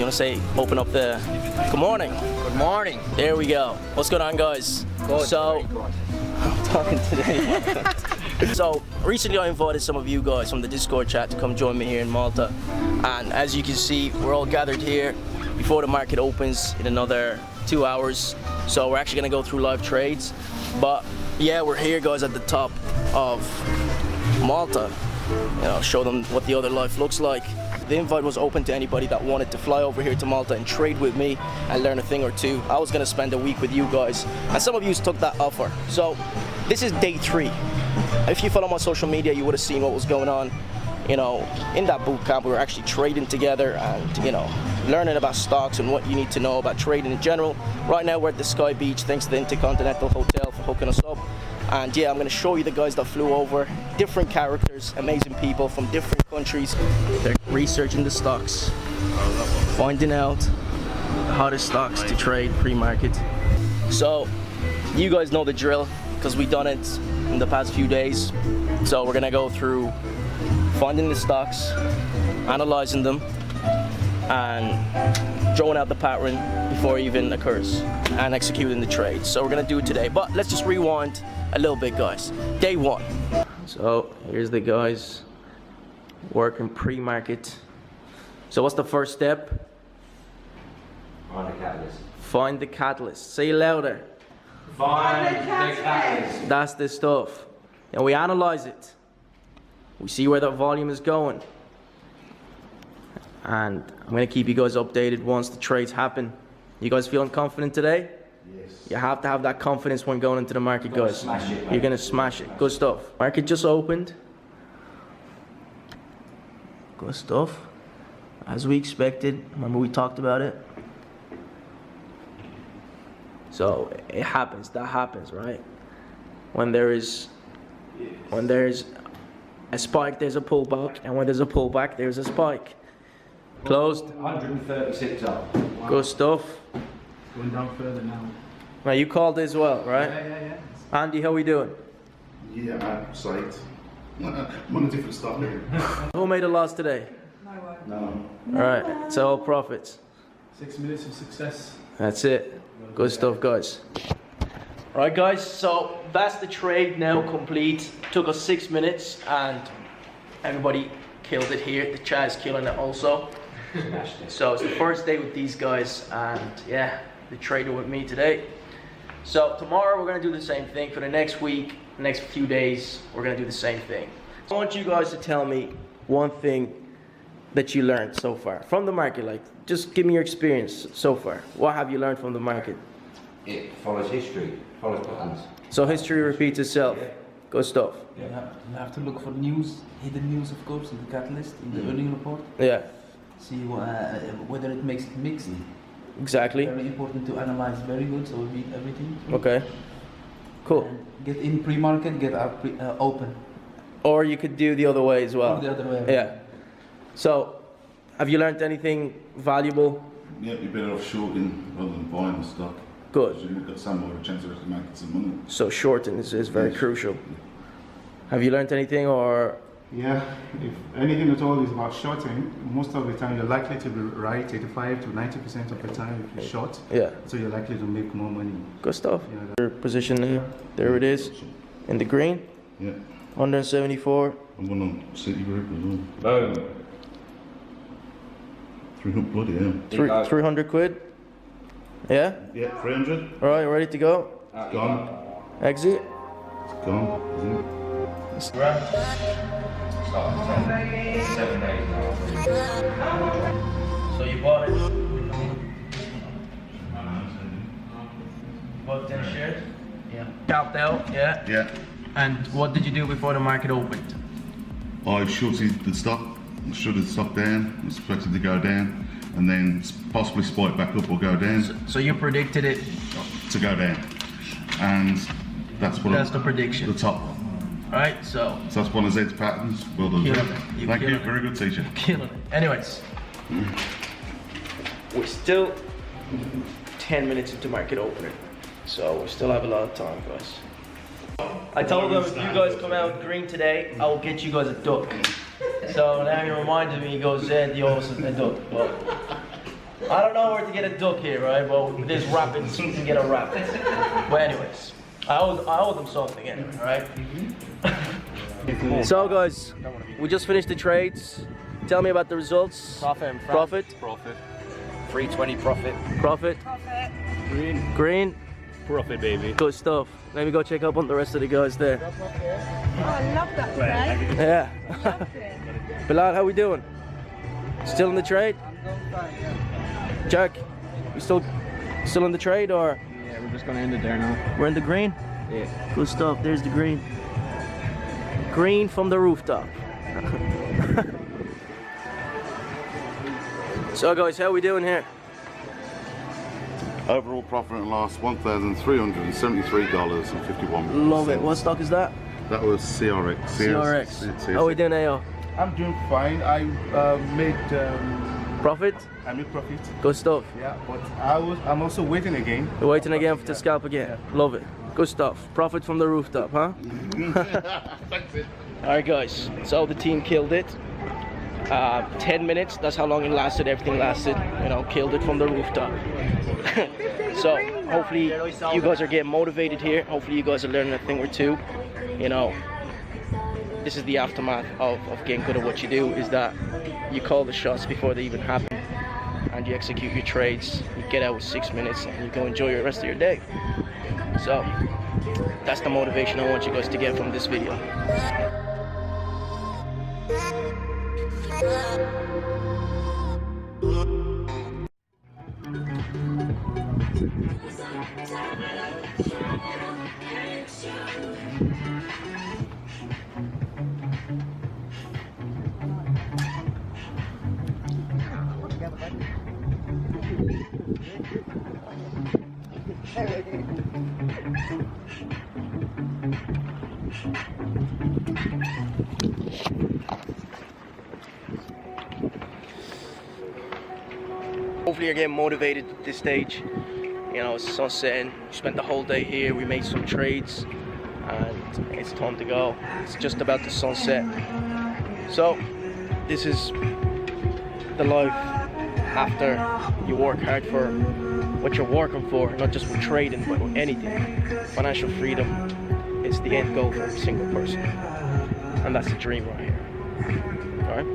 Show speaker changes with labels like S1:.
S1: want to say, open up the... Good morning.
S2: Good morning.
S1: There we go. What's going on, guys?
S2: Good,
S1: so,
S2: very good.
S1: I'm talking today. So, recently I invited some of you guys from the Discord chat to come join me here in Malta. And as you can see, we're all gathered here before the market opens in another 2 hours. So we're actually going to go through live trades. But yeah, we're here, guys, at the top of Malta. You know, show them what the other life looks like. The invite was open to anybody that wanted to fly over here to Malta and trade with me and learn a thing or two. I was gonna spend a week with you guys, and some of you took that offer. So this is day 3. If you follow my social media, you would have seen what was going on. You know, in that boot camp, we were actually trading together and, you know, learning about stocks and what you need to know about trading in general. Right now, we're at the Sky Beach, thanks to the Intercontinental Hotel for hooking us up. And yeah, I'm going to show you the guys that flew over, different characters, amazing people from different countries. They're researching the stocks, finding out the hottest stocks to trade pre-market. So, you guys know the drill, because we've done it in the past few days. So we're going to go through finding the stocks, analyzing them, and drawing out the pattern before it even occurs, and executing the trade. So we're going to do it today, but let's just rewind a little bit, guys. Day 1. So here's the guys working pre-market. So what's the first step?
S2: Find the catalyst.
S1: Find the catalyst. Say it louder.
S2: Find the catalyst.
S1: That's the stuff. And we analyze it. We see where the volume is going. And I'm going to keep you guys updated once the trades happen. You guys feeling confident today?
S2: Yes.
S1: You have to have that confidence when going into the market, guys.
S2: Smash it,
S1: You're going to smash it. Good stuff. Market just opened. Good stuff. As we expected. Remember we talked about it? So it happens. That happens, right? When there's a spike, there's a pullback, and when there's a pullback, there's a spike. Closed.
S2: 136 up.
S3: Wow.
S1: Good stuff.
S3: Going down further now.
S1: Now you called as well, right?
S3: Yeah.
S1: Andy, how we doing?
S4: Yeah, I'm psyched. I'm on a different start here.
S1: Who made a loss today?
S4: No.
S1: All right, it's all profits.
S3: 6 minutes of success.
S1: That's it. Good stuff, guys. All right, guys, so that's the trade now complete. Took us 6 minutes, and everybody killed it here. The chat is killing it also. So it's the first day with these guys, and yeah, they traded with me today. So tomorrow we're gonna do the same thing. For the next week, next few days, we're gonna do the same thing. I want you guys to tell me one thing that you learned so far from the market. Like, just give me your experience so far. What have you learned from the market?
S2: It follows history, follows patterns.
S1: So history repeats itself. Good stuff.
S3: You have to look for news, hidden news, of course, in the catalyst, in the earning report.
S1: Yeah,
S3: See whether it makes it mixed.
S1: exactly.
S3: Very important to analyze. Very good. So we read everything.
S1: Okay, cool.
S3: And get in pre-market, get out open.
S1: Or you could do the other way as well.
S3: Or the other way around.
S1: Yeah. So, have you learned anything valuable?
S4: Yeah, you're better off shorting rather than buying the stock.
S1: Good.
S4: So you've got some more chance of making some money.
S1: So shorting is very
S4: Yes.
S1: crucial. Have you learned anything, or
S5: Yeah, if anything at all is about shorting, most of the time you're likely to be right 85 to 90% of the time if you're short.
S1: yeah,
S5: So you're likely to make more money.
S1: good stuff.
S5: Yeah,
S1: Your position there it is, in the green,
S4: Yeah.
S1: 174.
S4: I'm going on City Group as well.
S2: Boom.
S4: 300 bloody hell.
S1: 300 quid. Yeah.
S4: Yeah, 300.
S1: All right, ready to go.
S4: It's gone.
S1: Exit.
S4: It's gone. Isn't it?
S1: So you bought it. Bought 10 shares. Yeah. Capped out. Yeah.
S4: Yeah.
S1: And what did you do before the market opened?
S4: I shorted the stock. I shorted the stock down. I expected to go down. And then possibly spike back up or go down
S1: So you predicted it.
S4: to go down. And that's what
S1: That's the prediction.
S4: the top.
S1: Right. So
S4: So that's one of Zed's patterns. Well done.
S1: Killing
S4: Zed.
S1: it. You're
S4: Thank you.
S1: killing it.
S4: Very good teacher.
S1: killing it. Anyways, we're still 10 minutes into market opening, so we still have a lot of time, guys. I told them if you guys come out green today, I will get you guys a duck. So now he reminded me, he goes, Zed, you also a duck. But I don't know where to get a duck here, right? But with this rapids, you can get a rabbit. But anyways, I owe them something anyway, right? So guys, we just finished the trades. Tell me about the results.
S6: Profit and
S1: Profit.
S6: Profit. 320 profit.
S1: Profit.
S6: Green.
S1: Green.
S6: Profit, baby.
S1: Good stuff. Let me go check up on the rest of the guys there.
S7: Oh, I love that today.
S1: Yeah.
S7: Loved it.
S1: Bilal, how we doing? Still in the trade?
S3: I'm going fine, yeah.
S1: Jack, you still in the trade or?
S6: Yeah, we're just gonna end it there now.
S1: We're in the green?
S6: Yeah.
S1: Good stuff. There's the green. Green from the rooftop. So guys, how we doing here?
S4: Overall profit and loss $1,373.51.
S1: Love it. What stock is that?
S4: That was CRX.
S1: CRX. How we doing, AO?
S5: I'm doing fine. I made
S1: Profit?
S5: profit.
S1: Good stuff.
S5: Yeah, but I'm also waiting again.
S1: You're waiting again to scalp again. Love it. Good stuff. Profit from the rooftop, huh? Alright guys, so the team killed it. 10 minutes, that's how long it lasted. Everything lasted, you know, killed it from the rooftop. So hopefully you guys are getting motivated here. Hopefully you guys are learning a thing or two. You know, this is the aftermath of getting good at what you do, is that you call the shots before they even happen and you execute your trades. You get out with 6 minutes and you go enjoy the rest of your day. So that's the motivation I want you guys to get from this video. Hopefully you're getting motivated at this stage. You know, it's sunsetting. We spent the whole day here. We made some trades and it's time to go. It's just about to sunset. So this is the life after you work hard for what you're working for, not just with trading, but with anything. Financial freedom is the end goal for every single person. And that's the dream right here. All right?